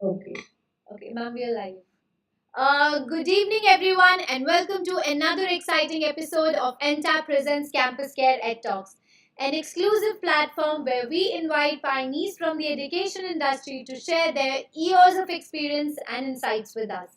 Okay. Okay, ma'am, we are live. Good evening, everyone, and welcome to another exciting episode of Entab Presents CampusCare EdTalks, an exclusive platform where we invite pioneers from the education industry to share their years of experience and insights with us.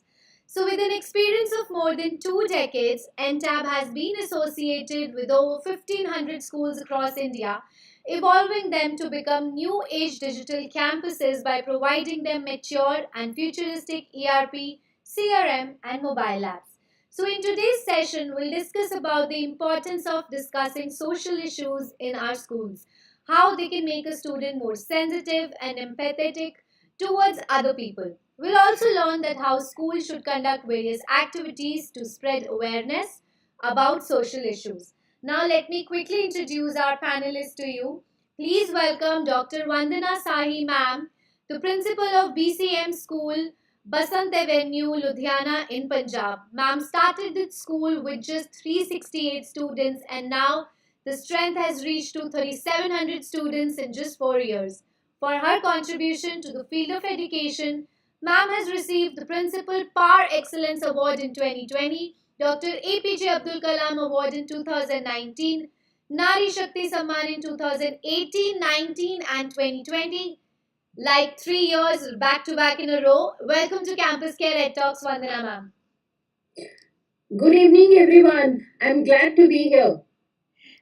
So, with an experience of more than 2 decades, NTAB has been associated with over 1,500 schools across India, evolving them to become new age digital campuses by providing them mature and futuristic ERP, CRM, and mobile apps. So, in today's session, we'll discuss about the importance of discussing social issues in our schools, how they can make a student more sensitive and empathetic towards other people. We'll also learn that how schools should conduct various activities to spread awareness about social issues. Now, let me quickly introduce our panelists to you. Please welcome Dr. Vandna Shahi, ma'am, the principal of BCM School, Basant Avenue, Ludhiana in Punjab. Ma'am started the school with just 368 students, and now the strength has reached to 3,700 students in just 4 years. For her contribution to the field of education, ma'am has received the Principal Par Excellence Award in 2020, Dr. APJ Abdul Kalam Award in 2019, Nari Shakti Samman in 2018, 19, and 2020, like 3 years back to back in a row. Welcome to Campus Care Ed Talks, Vandana ma'am. Good evening, everyone. I'm glad to be here.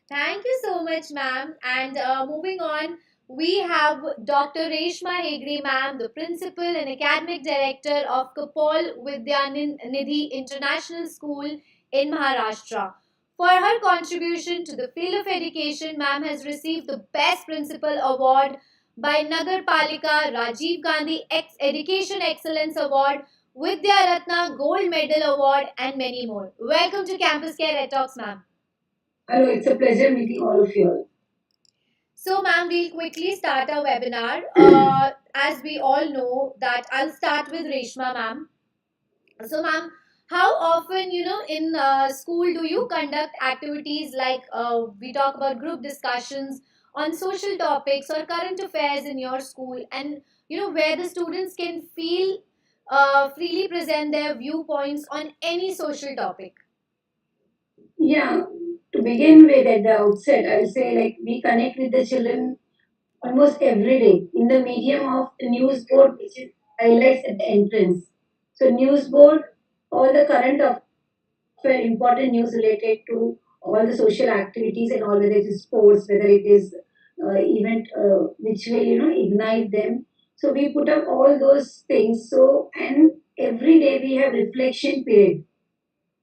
Thank you so much, ma'am. And moving on, we have Dr. Reshma Hegde, ma'am, the principal and academic director of Kapol Vidyanidhi International School in Maharashtra. For her contribution to the field of education, ma'am has received the Best Principal Award by Nagar Palika Rajiv Gandhi Education Excellence Award, Vidya Ratna Gold Medal Award, and many more. Welcome to Campus Care Ed Talks, ma'am. Hello, it's a pleasure meeting all of you. So, ma'am, we'll quickly start our webinar. As we all know, that I'll start with Reshma, ma'am. So, ma'am, how often, in school do you conduct activities like we talk about group discussions on social topics or current affairs in your school, and where the students can feel freely present their viewpoints on any social topic? Yeah, to begin with, at the outset, I'll say like we connect with the children almost every day in the medium of the news board, which is highlights at the entrance. So, news board, all the current affair, important news related to all the social activities and all, whether it is sports, whether it is event which will ignite them. So we put up all those things. So and every day we have reflection period.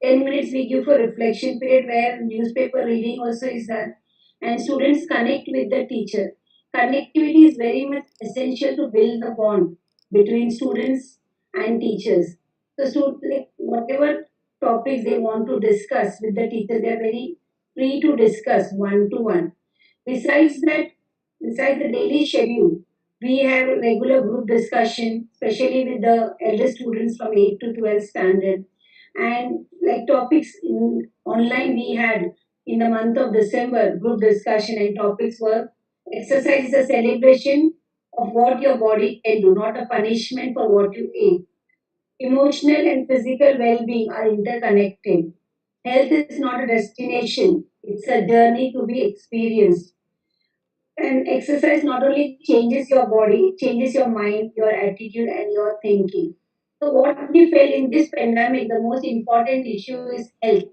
10 minutes we give for reflection period where newspaper reading also is done, and students connect with the teacher. Connectivity is very much essential to build the bond between students and teachers. So, like whatever topics they want to discuss with the teacher, they are very free to discuss one to one. Besides that, besides the daily schedule, we have a regular group discussion, especially with the elder students from 8 to 12 standard. And like topics in online, we had in the month of December group discussion, and topics were exercise is a celebration of what your body can do, not a punishment for what you eat. Emotional and physical well being are interconnected. Health is not a destination, it's a journey to be experienced. And exercise not only changes your body, it changes your mind, your attitude, and your thinking. So, what we felt in this pandemic, the most important issue is health.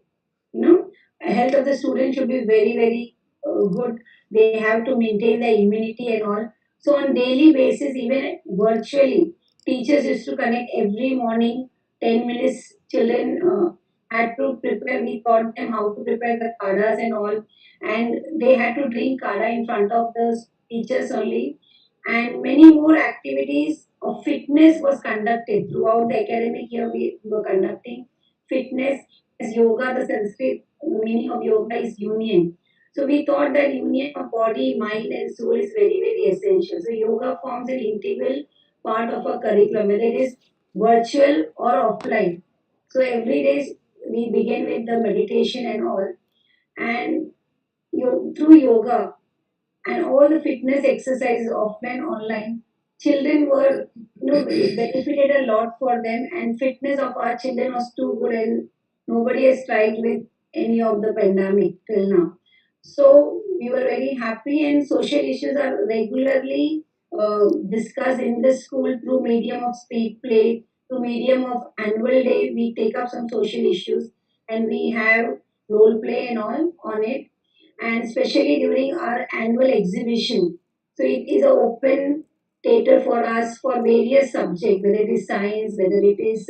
You know, health of the student should be very, very good. They have to maintain their immunity and all. So, on daily basis, even virtually, teachers used to connect every morning, 10 minutes. Children had to prepare. We taught them how to prepare the kadas and all, and they had to drink kada in front of the teachers only. And many more activities of fitness was conducted throughout the academic year. We were conducting fitness as yoga. The Sanskrit meaning of yoga is union. So we thought that union of body, mind, and soul is very, very essential. So yoga forms an integral part of our curriculum, whether it is virtual or offline. So every day we begin with the meditation and all, and through yoga and all the fitness exercises offline, online, children were it benefited a lot for them, and fitness of our children was too good, and nobody has tried with any of the pandemic till now. So we were very happy, and social issues are regularly discussed in the school through medium of speed play, through medium of annual day. We take up some social issues, and we have role play and all on it, and especially during our annual exhibition. So it is an open theater for us for various subjects, whether it is science, whether it is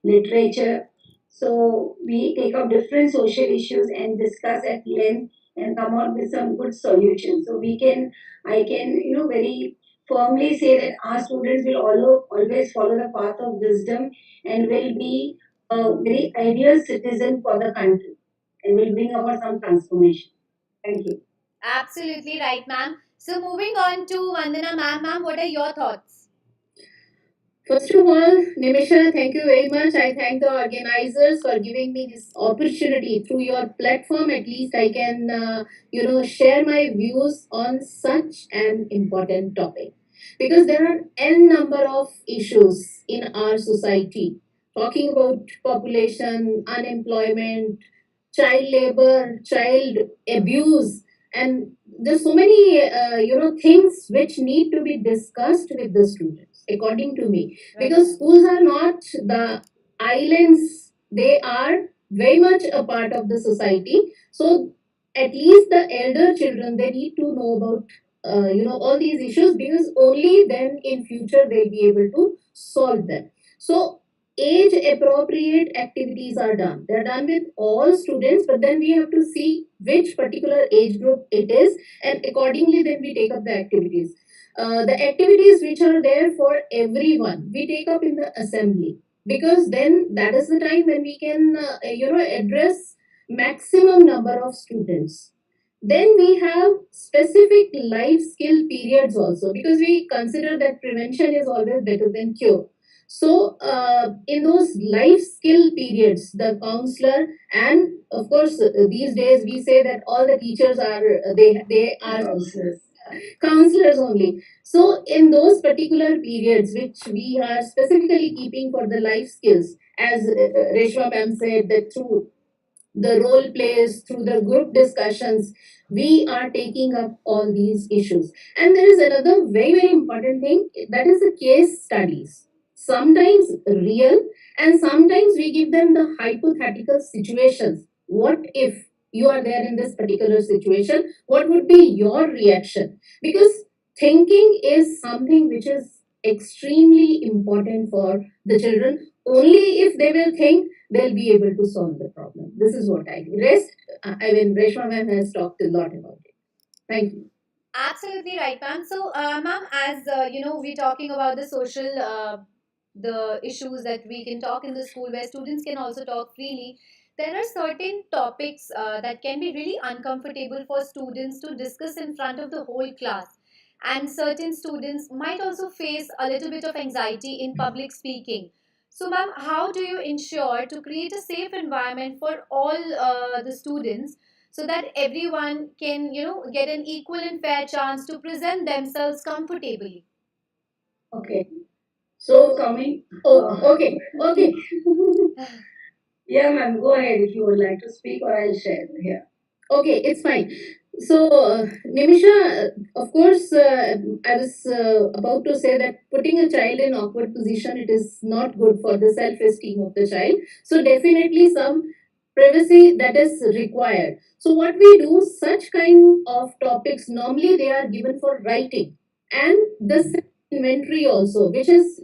literature. So we take up different social issues and discuss at length and come out with some good solutions. So I can, very firmly say that our students will always follow the path of wisdom and will be a very ideal citizen for the country and will bring about some transformation. Thank you. Absolutely right, ma'am. So moving on to Vandana ma'am, what are your thoughts? First of all, Nimisha, thank you very much. I thank the organizers for giving me this opportunity through your platform. At least I can, share my views on such an important topic because there are n number of issues in our society. Talking about population, unemployment, child labor, child abuse, and there's so many things which need to be discussed with the students, according to me, because schools are not the islands; they are very much a part of the society. So at least the elder children they need to know about all these issues because only then in future they'll be able to solve them. So age appropriate activities are done. They're done with all students, but then we have to see which particular age group it is, and accordingly, then we take up the activities. The activities which are there for everyone, we take up in the assembly because then that is the time when we can, address maximum number of students. Then we have specific life skill periods also because we consider that prevention is always better than cure. So, in those life skill periods, the counselor and of course these days we say that all the teachers are they are counselors only. So, in those particular periods, which we are specifically keeping for the life skills, as Reshma ma'am said, that through the role plays, through the group discussions, we are taking up all these issues. And there is another very, very important thing that is the case studies. Sometimes real, and sometimes we give them the hypothetical situations. What if you are there in this particular situation? What would be your reaction? Because thinking is something which is extremely important for the children. Only if they will think, they'll be able to solve the problem. This is what I rest. I mean, Reshma ma'am has talked a lot about it. Thank you. Absolutely right, ma'am. So, ma'am, as we're talking about the social, the issues that we can talk in the school where students can also talk freely. There are certain topics that can be really uncomfortable for students to discuss in front of the whole class. And certain students might also face a little bit of anxiety in public speaking. So, ma'am, how do you ensure to create a safe environment for all the students so that everyone can, get an equal and fair chance to present themselves comfortably? Okay. So So, coming. okay, okay. Yeah, ma'am. Go ahead if you would like to speak, or I'll share here. Okay, it's fine. So, Nimisha, of course, I was about to say that putting a child in awkward position, it is not good for the self-esteem of the child. So, definitely some privacy that is required. So, what we do, such kind of topics, normally they are given for writing and the inventory also, which is,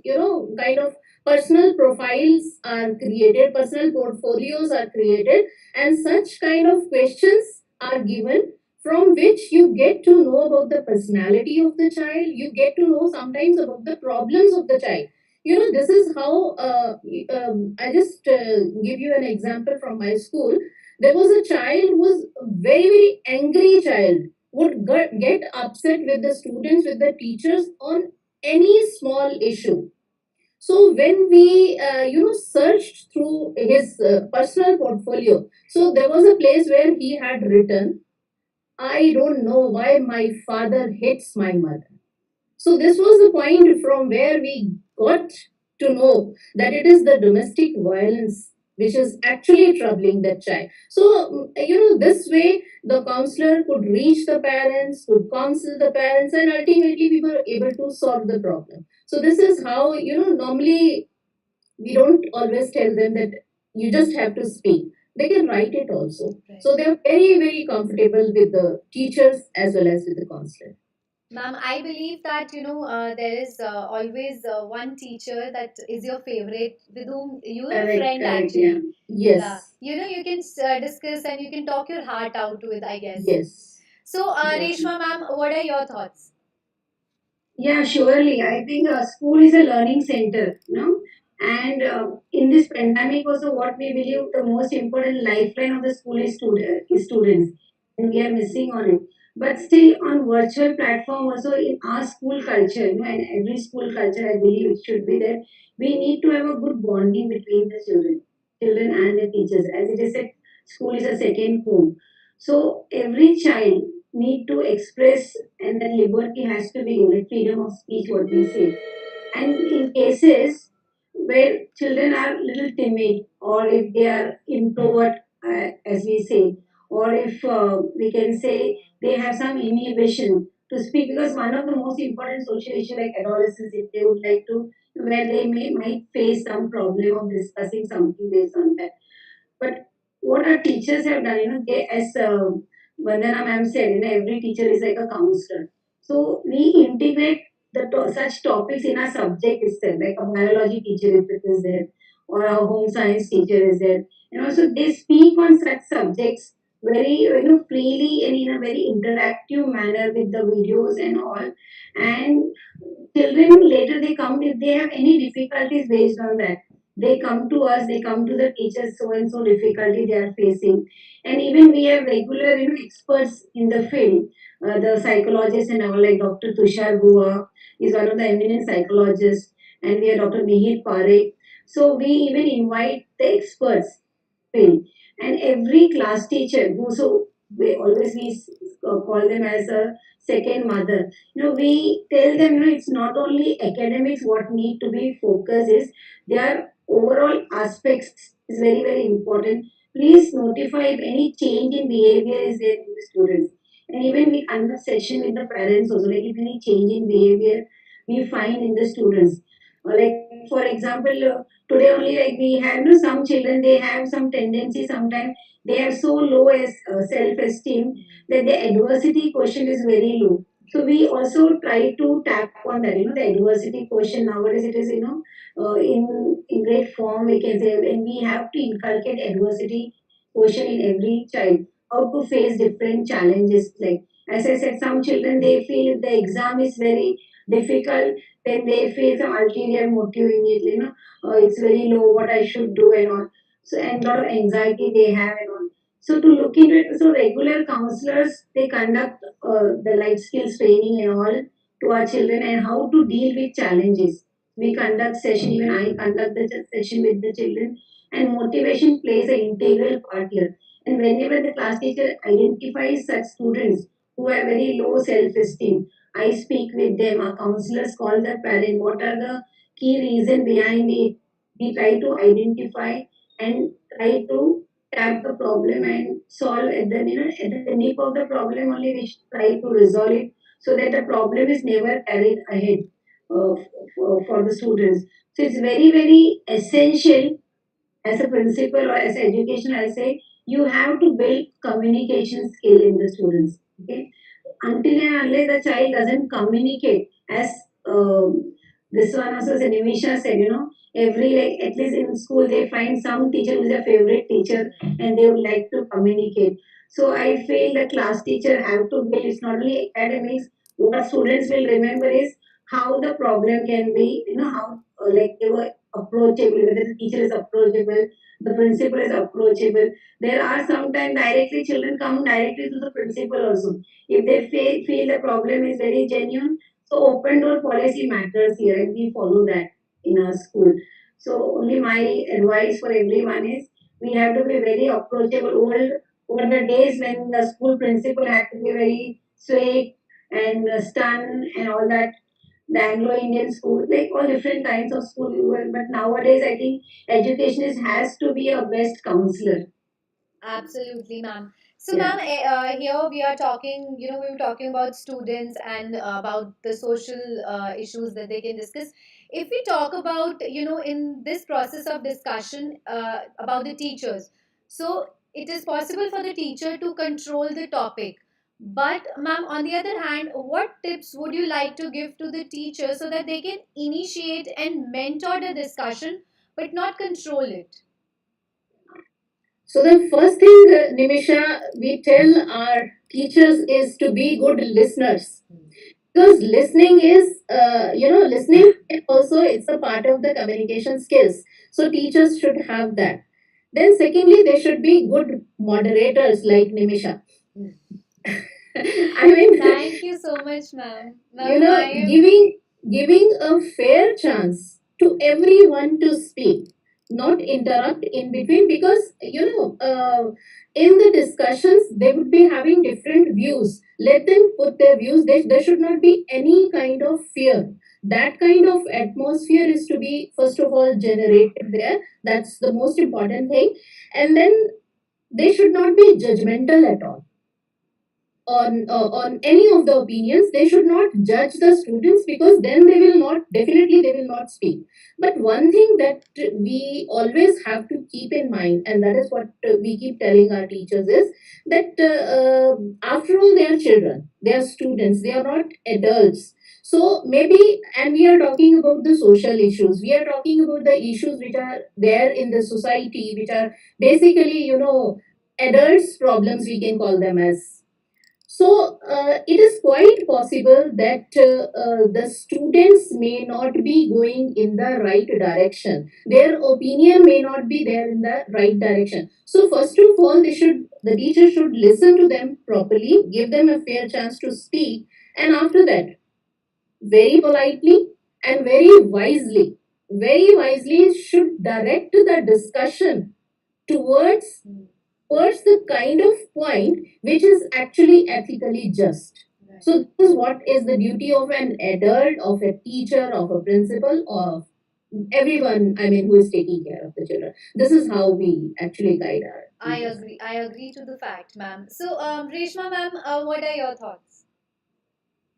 kind of personal profiles are created, personal portfolios are created, and such kind of questions are given from which you get to know about the personality of the child, you get to know sometimes about the problems of the child. This is how I just give you an example from my school. There was a child who was a very, very angry child, would get upset with the students, with the teachers on any small issue. So when we, searched through his personal portfolio, so there was a place where he had written, "I don't know why my father hits my mother." So this was the point from where we got to know that it is the domestic violence which is actually troubling that child. So, this way the counselor could reach the parents, could counsel the parents, and ultimately we were able to solve the problem. So, this is how, normally we don't always tell them that you just have to speak. They can write it also. Right. So, they're very, very comfortable with the teachers as well as with the counselor. Ma'am, I believe that there is always one teacher that is your favorite, with whom you are a Correct, friend correct, yeah. actually. Yeah, Yes, you can discuss and you can talk your heart out with, I guess. yes. So, Exactly. Reshma, ma'am, what are your thoughts? Yeah, surely. I think school is a learning center, and in this pandemic also, what we believe the most important lifeline of the school is students, and we are missing on it. But still, on virtual platform also in our school culture, and every school culture, I believe it should be there. We need to have a good bonding between the children and the teachers. As it is said, school is a second home. So every child need to express, and then liberty has to be given, freedom of speech, what we say. And in cases where children are little timid, or if they are introvert, as we say, or if we can say they have some inhibition to speak, because one of the most important social issue like adolescents, if they would like to, where they might face some problem of discussing something based on that. But what our teachers have done, they, as Vandana ma'am said, every teacher is like a counselor. So we integrate such topics in our subject itself, like a biology teacher if it is there, or a home science teacher is there. And also they speak on such subjects very freely and in a very interactive manner with the videos and all. And children later they come if they have any difficulties based on that, they come to us, they come to the teachers, so and so difficulty they are facing. And even we have regular experts in the field, the psychologists and all, like Dr. Tushar Gua is one of the eminent psychologists, and we have Dr. Mihir Parekh. So we even invite the experts field. And every class teacher who, so we always call them as a second mother. We tell them, it's not only academics what need to be focused is their overall aspects is very very important. Please notify if any change in behavior is there in the students. And even we conduct session with the parents also, like if any change in behavior we find in the students. Like for example, today only, like we have some children, they have some tendency sometimes, they have so low as self-esteem that the adversity quotient is very low. So we also try to tap on that, the adversity quotient nowadays it is, in great form we can say, and we have to inculcate adversity quotient in every child, how to face different challenges. Like as I said, some children they feel the exam is very difficult, then they feel some ulterior motive in it, it's very low, what I should do and all. So and lot of anxiety they have and all. So to look into it, so regular counselors they conduct the life skills training and all to our children, and how to deal with challenges. We conduct session, even I conduct the session with the children, and motivation plays an integral part here. And whenever the class teacher identifies such students who have very low self-esteem, I speak with them. Our counselors call the parent. What are the key reason behind it? We try to identify and try to tap the problem and solve at the at the nip of the problem only. We try to resolve it so that the problem is never carried ahead for the students. So it's very very essential as a principal or as an education. I say you have to build communication skill in the students. Okay, until and unless the child doesn't communicate, as this one also said, Nimisha said, every, like at least in school they find some teacher who is a favorite teacher and they would like to communicate. So I feel the class teacher have to build, it's not only academics, what students will remember is how the problem can be, how like they were approachable, whether the teacher is approachable, the principal is approachable. There are sometimes directly children come directly to the principal also if they feel the problem is very genuine. So open door policy matters here, and we follow that in our school. So only my advice for everyone is we have to be very approachable. Over the days when the school principal had to be very strict and stern and all that, the Anglo-Indian school, like all different kinds of school. But nowadays, I think education has to be a best counselor. Absolutely, ma'am. So, Yeah. ma'am, here we are talking, we were talking about students and about the social issues that they can discuss. If we talk about, in this process of discussion about the teachers, so it is possible for the teacher to control the topic. But, ma'am, on the other hand, what tips would you like to give to the teacher so that they can initiate and mentor the discussion but not control it? So the first thing, Nimisha, we tell our teachers is to be good listeners, because listening is, listening also it's a part of the communication skills. So teachers should have that. Then secondly, they should be good moderators like Nimisha. I mean, Thank you so much, ma'am. you Ma'am, I know, am. giving a fair chance to everyone to speak, not interrupt in between, because in the discussions they would be having different views. Let them put their views. There should not be any kind of fear. That kind of atmosphere is to be first of all generated there. That's the most important thing. And then they should not be judgmental at all on any of the opinions. They should not judge the students, because then they will not, definitely they will not speak. But one thing that we always have to keep in mind, and that is what we keep telling our teachers, is that after all, they are children, they are students, they are not adults. So maybe, and we are talking about the social issues, we are talking about the issues which are there in the society, which are basically, adults problems, we can call them as. So it is quite possible that the students may not be going in the right direction. Their opinion may not be there in the right direction. So first of all, the teacher should listen to them properly, give them a fair chance to speak, and after that, very politely and very wisely should direct the discussion towards the kind of point which is actually ethically just. So this is what is the duty of an adult, of a teacher, of a principal, of everyone, I mean, who is taking care of the children. This is how we actually guide our I teachers. agree. I agree to the fact, ma'am. So, Reshma, ma'am, what are your thoughts?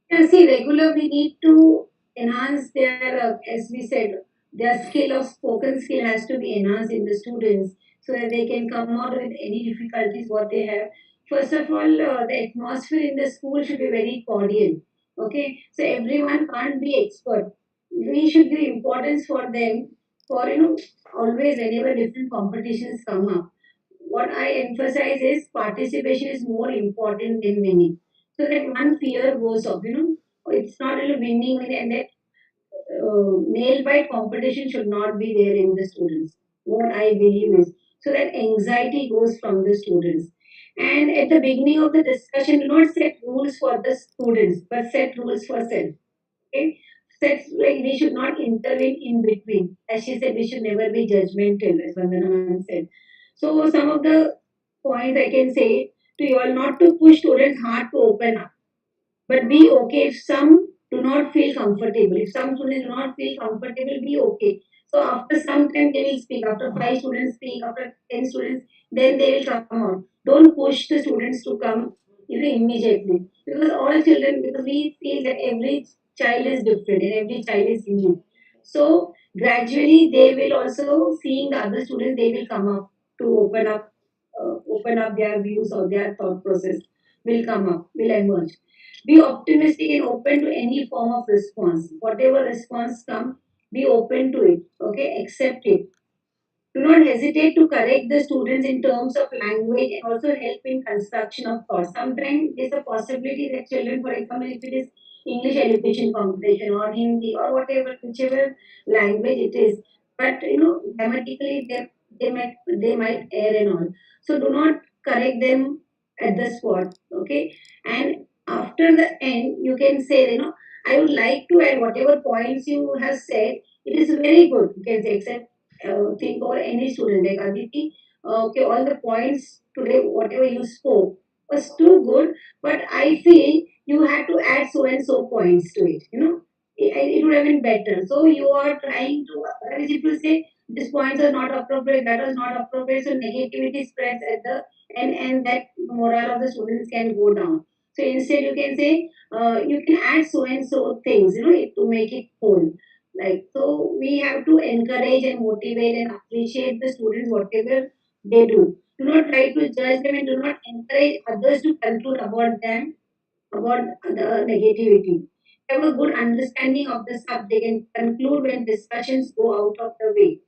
Yeah, see, regular we need to enhance their, as we said, their skill of spoken skill has to be enhanced in the students so that they can come out with any difficulties what they have. First of all, the atmosphere in the school should be very cordial. Okay, so everyone can't be expert. We should give importance for them for always whenever different competitions come up. What I emphasize is participation is more important than winning. So that one fear goes off, it's not really winning and that nail bite competition should not be there in the students. What I believe is so that anxiety goes from the students. And at the beginning of the discussion, do not set rules for the students, but set rules for self. Okay? Sets like we should not intervene in between. As she said, we should never be judgmental, as Vandana ma'am said. So some of the points I can say to you all, not to push students hard to open up, but be okay if some do not feel comfortable. If some students do not feel comfortable, be okay. So after some time they will speak. After five students speak, after 10 students, then they will come out. Don't push the students to come immediately. Because all children, because we feel that every child is different and every child is unique. So gradually they will also seeing the other students, they will come up to open up their views or their thought process will come up, will emerge. Be optimistic and open to any form of response. Whatever response come, be open to it. Okay, accept it. Do not hesitate to correct the students in terms of language and also help in construction of thought. Sometimes there's a possibility that children, for example, if it is English education competition or Hindi or whatever, whichever language it is, but grammatically they might err and all. So do not correct them at the spot. Okay, and after the end, you can say, I would like to add whatever points you have said. It is very good. You can say, except think over any student like Aditi. Okay, all the points today, whatever you spoke, was too good, but I feel you had to add so and so points to it. it would have been better. So you are trying to, otherwise if you say these points are not appropriate, that was not appropriate, so negativity spreads at the and that morale of the students can go down. So instead you can say you can add so and so things, to make it whole. Like so, we have to encourage and motivate and appreciate the students whatever they do. Do not try to judge them and do not encourage others to conclude about them about the negativity. Have a good understanding of the subject and conclude when discussions go out of the way.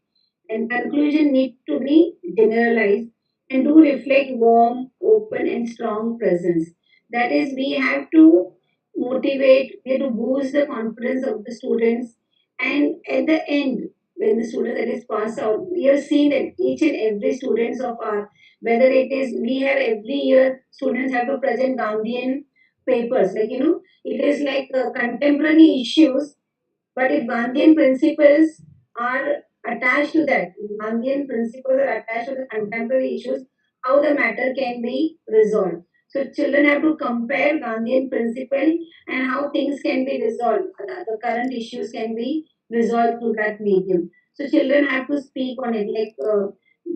And conclusion need to be generalized and do reflect warm, open, and strong presence. That is, we have to motivate, we have to boost the confidence of the students. And at the end, when the students that is pass out, we have seen that each and every students of our, whether it is we have every year students have to present Gandhian papers, like it is like contemporary issues, but if Gandhian principles are attached to that, Gandhian principles are attached to the contemporary issues, how the matter can be resolved. So children have to compare Gandhian principle and how things can be resolved. The current issues can be resolved through that medium. So children have to speak on it, like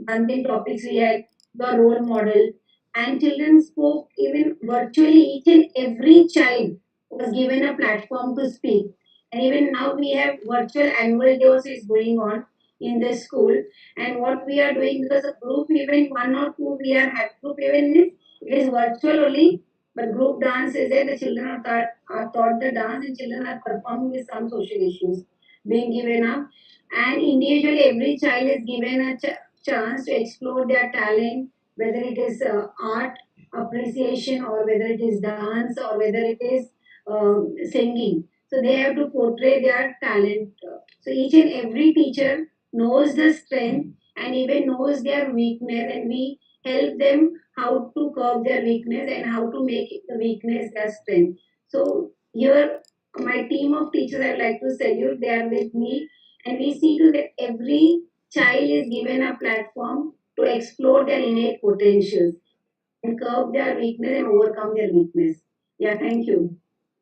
Gandhian topics we had, the role model, and children spoke even virtually. Each and every child was given a platform to speak, and even now we have virtual annual day also is going on in the school. And what we are doing, because a group event, one or two we are have group event is it is virtual only, but group dance is there. The children are taught the dance and children are performing with some social issues being given up. And individually every child is given a chance to explore their talent, whether it is art appreciation or whether it is dance or whether it is singing. So they have to portray their talent. So each and every teacher knows the strength and even knows their weakness, and we help them how to curb their weakness and how to make the weakness their strength. So here, my team of teachers, I would like to salute. They are with me, and we see to that every child is given a platform to explore their innate potentials and curb their weakness and overcome their weakness. Yeah, thank you.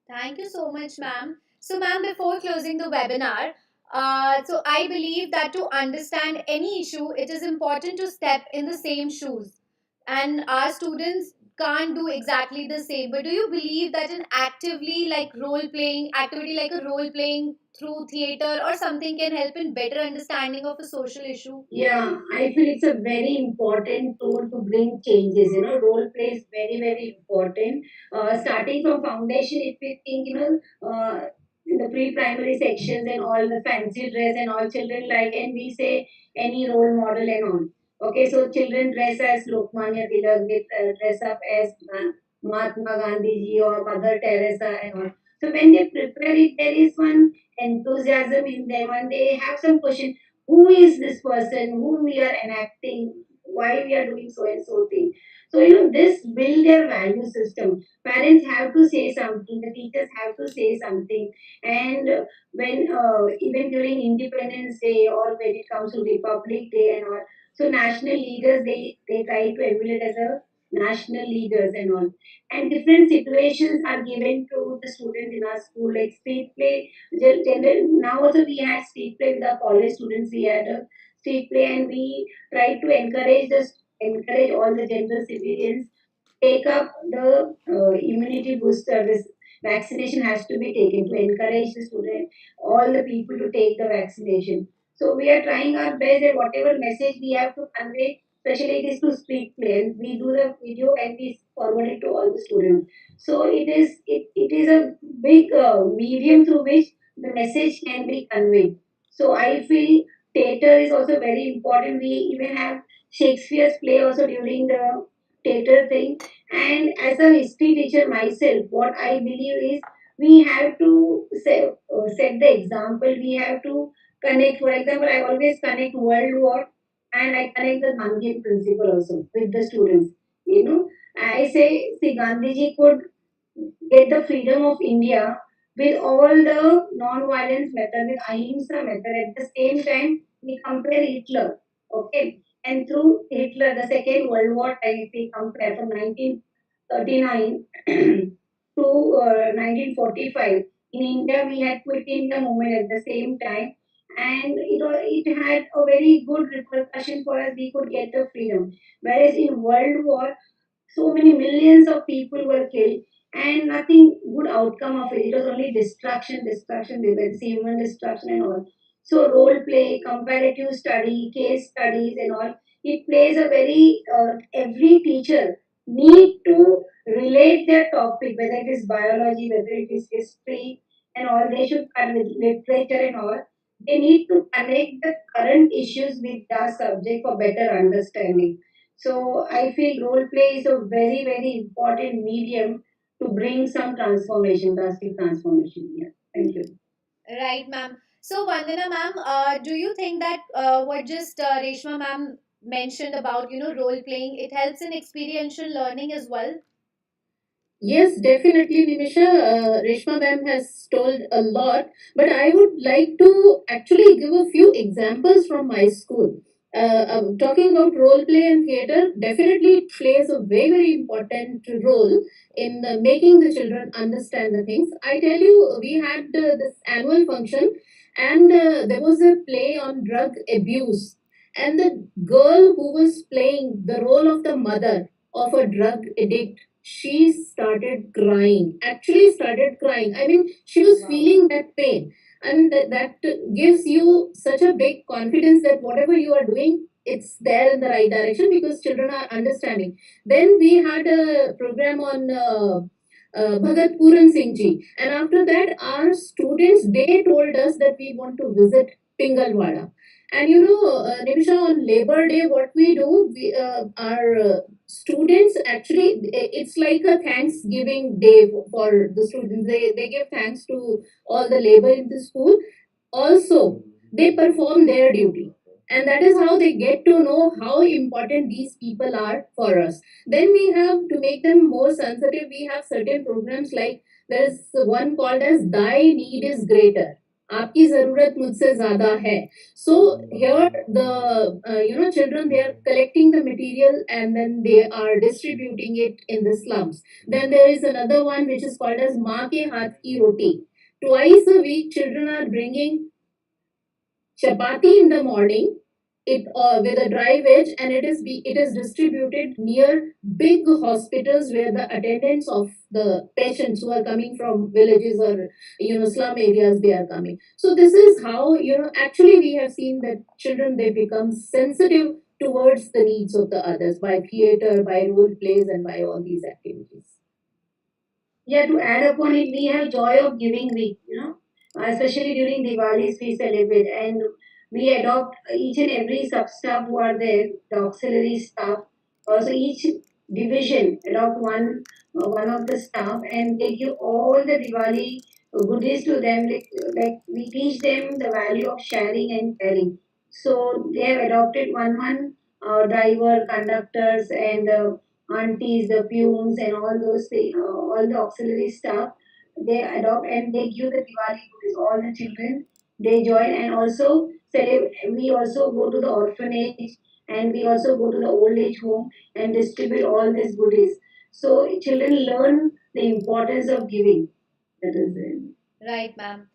Thank you so much, ma'am. So, ma'am, before closing the webinar, so I believe that to understand any issue, it is important to step in the same shoes. And our students can't do exactly the same. But do you believe that an actively like role playing activity like a role playing through theater or something can help in better understanding of a social issue? Yeah, I feel it's a very important tool to bring changes. Role play is very, very important. Starting from foundation, if we think, in the pre-primary sections and all the fancy dress and all children like, and we say any role model and all. Okay, so children dress as Lokmanya Tilak, they dress up as Mahatma Gandhi ji or Mother Teresa and all. So when they prepare it, there is one enthusiasm in them and they have some question, who is this person whom we are enacting, why we are doing so and so thing. So this build their value system. Parents have to say something, the teachers have to say something. And when even during Independence Day or when it comes to Republic Day and all, so national leaders, they try to emulate as a national leaders and all. And different situations are given to the students in our school, like street play. Now also we had street play with our college students. We had a street play, and we tried to encourage all the gender civilians take up the immunity booster. This vaccination has to be taken to encourage the student, all the people to take the vaccination. So we are trying our best that whatever message we have to convey, especially it is to street play, and we do the video and we forward it to all the students. So it is a big medium through which the message can be conveyed. So I feel theater is also very important. We even have Shakespeare's play also during the theater thing. And as a history teacher myself, what I believe is we have to set the example. We have to connect. For example, I always connect World War and I connect the Gandhian principle also with the students. I say, see, Gandhiji could get the freedom of India with all the non-violence method, with ahimsa method. At the same time, we compare Hitler, okay, and through Hitler, the Second World War time, if we compare from 1939 to 1945, In India, we had Quit India movement at the same time, and it had a very good repercussion for us. We could get the freedom. Whereas in World War, so many millions of people were killed and nothing good outcome of it. It was only destruction, destruction, they were human destruction and all. So role play, comparative study, case studies and all, it plays a very, every teacher need to relate their topic, whether it is biology, whether it is history and all, they should connect with literature and all. They need to connect the current issues with the subject for better understanding. So I feel role play is a very, very important medium to bring some transformation, drastic transformation. Yeah. Thank you. Right, ma'am. So, Vandana ma'am, do you think that what just Reshma ma'am mentioned about, role playing, it helps in experiential learning as well? Yes, definitely, Nimisha. Reshma ma'am has told a lot, but I would like to actually give a few examples from my school. Talking about role play and theater, definitely it plays a very, very important role in making the children understand the things. I tell you, we had this annual function, and there was a play on drug abuse, and the girl who was playing the role of the mother of a drug addict, she started crying, actually started crying. I mean, she was feeling that pain, and that gives you such a big confidence that whatever you are doing, it's there in the right direction because children are understanding. Then we had a program on Bhagat Puran Singh ji, and after that our students, they told us that we want to visit Pingalwada. And Nimisha, on Labor Day, what we do, our students actually, it's like a Thanksgiving day for the students. They give thanks to all the labor in the school. Also, they perform their duty. And that is how they get to know how important these people are for us. Then we have to make them more sensitive. We have certain programs like there is one called as Thy Need is Greater. आपकी जरूरत मुझसे ज्यादा है. So here the children, they are collecting the material and then they are distributing it in the slums. Then there is another one which is called as माँ के हाथ की रोटी. Twice a week, children are bringing chapati in the morning, it with a dry veg, and it is distributed near big hospitals where the attendants of the patients who are coming from villages or slum areas, they are coming. So this is how actually we have seen that children, they become sensitive towards the needs of the others by theater, by role plays, and by all these activities. Yeah, to add upon it, we have Joy of Giving Week, especially during Diwalis we celebrate and we adopt each and every sub staff who are there, the auxiliary staff. Also, each division adopt one of the staff and they give all the Diwali goodies to them. Like we teach them the value of sharing and caring. So they have adopted driver, conductors, and aunties, the peons, and all those things, all the auxiliary staff, they adopt and they give the Diwali goodies. All the children they join and also we also go to the orphanage and we also go to the old age home and distribute all these goodies. So children learn the importance of giving. That is it. Right, ma'am.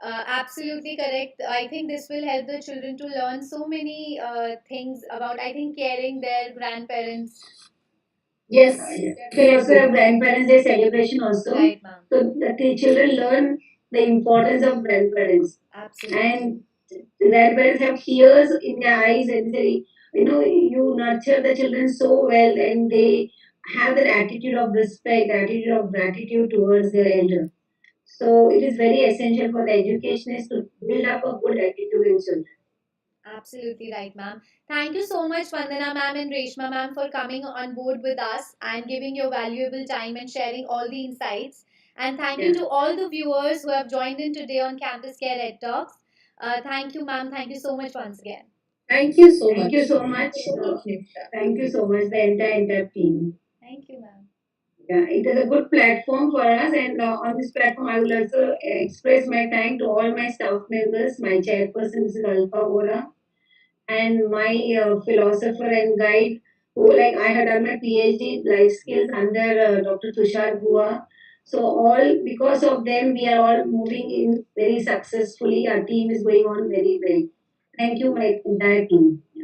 Absolutely correct. I think this will help the children to learn so many things about, I think, caring their grandparents. Yes, Yeah. We also definitely. have grandparents day celebration also. Right, ma'am. So that the children learn the importance of grandparents. Absolutely. And grandparents have tears in their eyes and they, you nurture the children so well and they have that attitude of respect, attitude of gratitude towards their elder. So it is very essential for the educationists to build up a good attitude in children. Absolutely right, ma'am. Thank you so much, Vandana ma'am and Reshma ma'am, for coming on board with us and giving your valuable time and sharing all the insights. And thank you Yeah. to all the viewers who have joined in today on Campus Care Ed Talks. Thank you, ma'am. Thank you so much once again. Thank you so Thank much. you so Thank much. you so much, Nimisha. Thank you so much, the entire team. Thank you, ma'am. Yeah, it is a good platform for us, and on this platform, I will also express my thank to all my staff members, my chairperson, Mrs. Alpha Vora, and my philosopher and guide, who like I had done my PhD life skills under Dr. Tushar Bua. So all because of them, we are all moving in very successfully. Our team is going on very well. Thank you, my entire team.